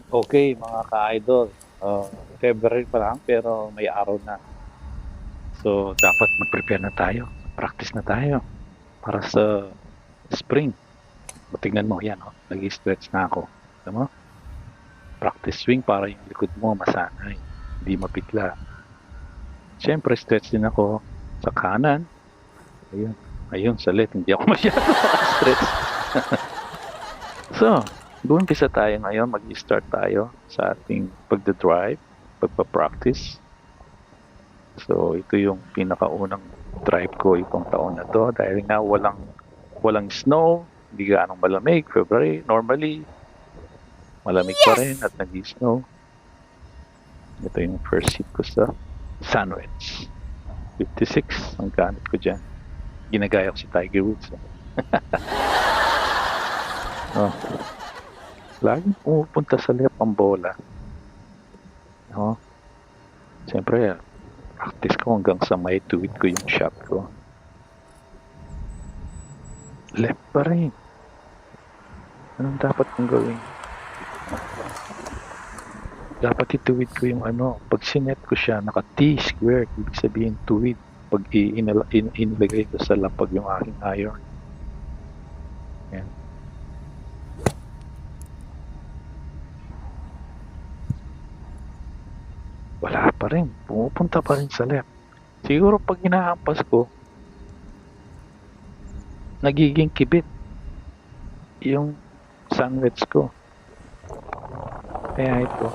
Okay, mga ka-idol, February pa lang pero may araw na. So, dapat mag-prepare na tayo, mag-practice na tayo para sa spring. O, tignan mo, yan, oh, nag-stretch na ako. Alam mo? Practice swing para yung likod mo masanay, hindi mapitla. Siyempre, stretch din ako sa kanan. Ayun, ayun, salit, hindi ako masyado stretch. So, umpisa tayo ngayon, mag-start tayo sa ating pagda-drive, pagpa-practice. So, ito yung pinakaunang drive ko itong taon na to dahil nga walang snow, hindi gaanong malamig, February, normally malamig pa rin at nag-snow. Ito yung first hit ko sa Sandwich. 56 ang gamit ko dyan. Ginagaya ko si Tiger Woods. Oh, laging pumupunta sa left ang bola. Oh, siyempre, practice ko hanggang sa may tuwid ko yung shot ko. Left pa rin. Anong dapat kong gawin? Dapat ituwid ko yung pag sinet ko siya, naka T squared, ibig sabihin tuwid. Pag inilagay ko sa lapag yung aking iron. Yan. Wala pa rin. Pumupunta pa rin sa left. Siguro pag hinahampas ko, nagiging kibit yung sandwich ko. Kaya ito.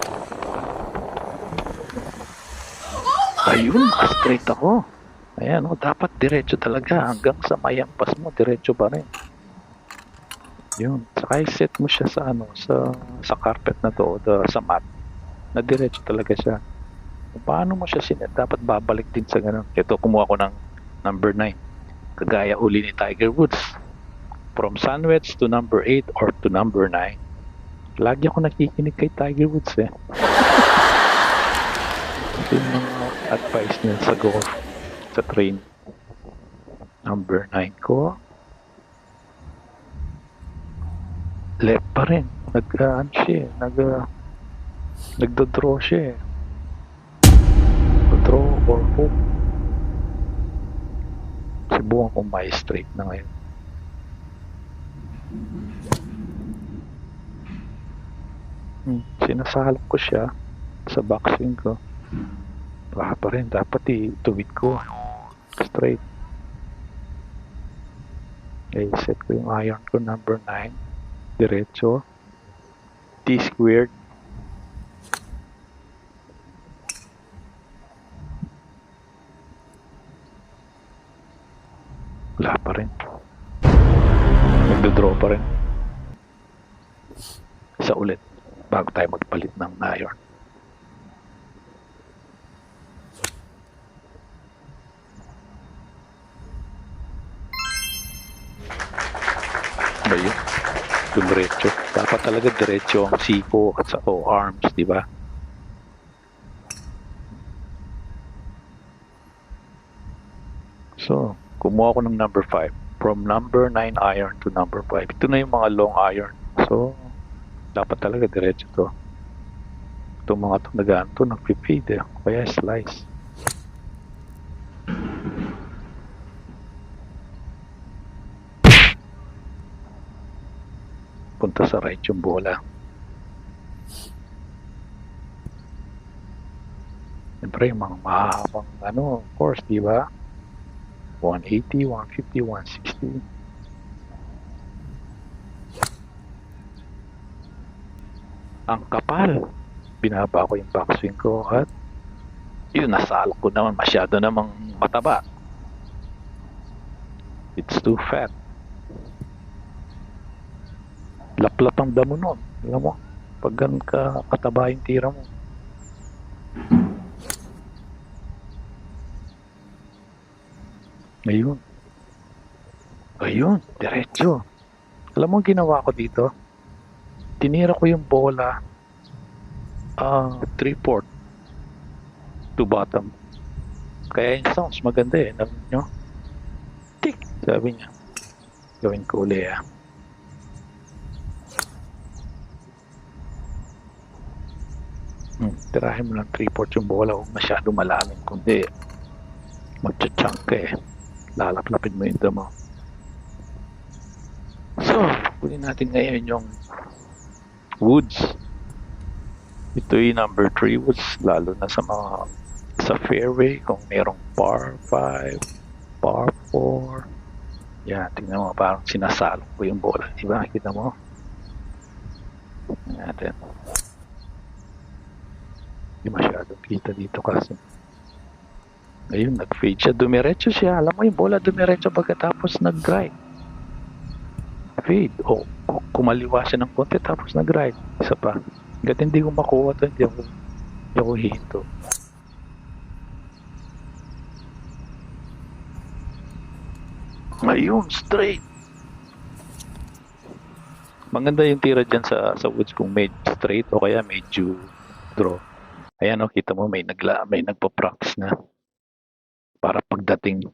Ayun, straight ako. Ayan, dapat diretso talaga. Hanggang sa mayampas mo, diretso pa rin. Yun. Saka i-set mo siya sa sa carpet na to, sa mat. Na diretso talaga siya. Paano mo siya sinet? Dapat babalik din sa ganun. Ito, kumuha ko ng number 9. Kagaya uli ni Tiger Woods. From sandwich to number 8 or to number 9. Lagi ako nakikinig kay Tiger Woods eh. Ito yung mga advice niya sa golf, sa train. Number 9 ko. Left pa rin. Nagdo-draw siya eh. Draw or hook. Subukan kong may straight na ngayon. Sinasalap ko siya sa backswing ko. Baka pa rin, dapat ituwid ko straight. Okay, set ko yung iron ko number 9. Diretso. T squared. Wala pa rin. Nagdo-draw pa rin. Isa ulit bago tayo magpalit ng iron. Ba yun? Dumiretso. Dapat talaga diretso ang siko at sa arms, di ba? So, kumuha ko ng number 5. From number 9 iron to number 5. Ito na yung mga long iron. So, dapat talaga diretso to. Itong mga itong nagaan to, nag-fade eh. Kaya slice. Punta sa right yung bola. Siyempre, yung mga mahabang course, di ba? 180, 150, 160. Ang kapal. Binaba ko yung backswing ko at yun, nasalak ko naman. Masyado namang mataba. It's too fat. Laplap ang damo nun. Alam mo, pag ganun ka kataba yung tira mo. Ayun. Ayun, diretso. Alam mo ginawa ko dito? Tinira ko yung bola 3/4 to bottom. Kaya yung sounds maganda eh. Narinig nyo? Tik! Sabi niya. Gawin ko uli ah. Tirahin mo lang 3/4 yung bola, huwag masyado malalim, kundi magcha-chunk ka eh. Lalaplapin mo yung damo. So, kunin natin ngayon yung woods. Ito yung number 3 woods, lalo na sa mga sa fairway, kung merong par 5, par 4. Yan, tingnan mo, parang sinasalok ko yung bola. Diba? Kita mo? Tingnan natin. Hindi masyadong kita dito kasi. Ayun, nag-fade siya. Dumiretso siya. Alam mo yung bola, dumiretso pagkatapos nag-drive. Fade. O, kumaliwa siya ng konti tapos nag-drive. Isa pa. Hanggat hindi ko makuha ito, hindi ako hinto. Ayun, straight. Maganda yung tira dyan sa woods kung medyo straight o kaya medyo draw. Ayan o, kita mo may nagpa-practice na para pagdating